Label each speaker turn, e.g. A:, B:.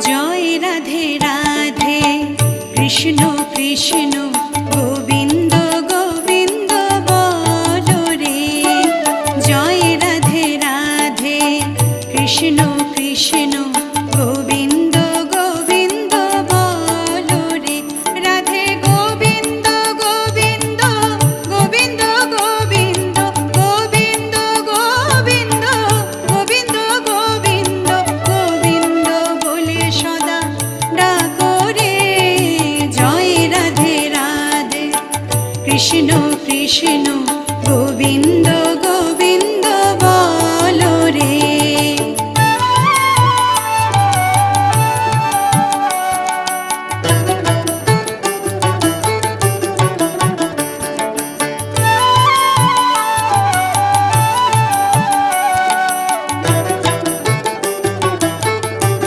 A: জয় রাধে রাধে কৃষ্ণ কৃষ্ণ গোবিন্দ গোবিন্দ বলো রে। জয় রাধে রাধে কৃষ্ণ কৃষ্ণ গোবিন্দ গোবিন্দ বলো রে। রাধে গোবিন্দ গোবিন্দ গোবিন্দ গোবিন্দ গোবিন্দ গোবিন্দ গোবিন্দ গোবিন্দ গোবিন্দ বলে সদা ডাকো রে। জয় রাধে রাধে কৃষ্ণ কৃষ্ণ গোবিন্দ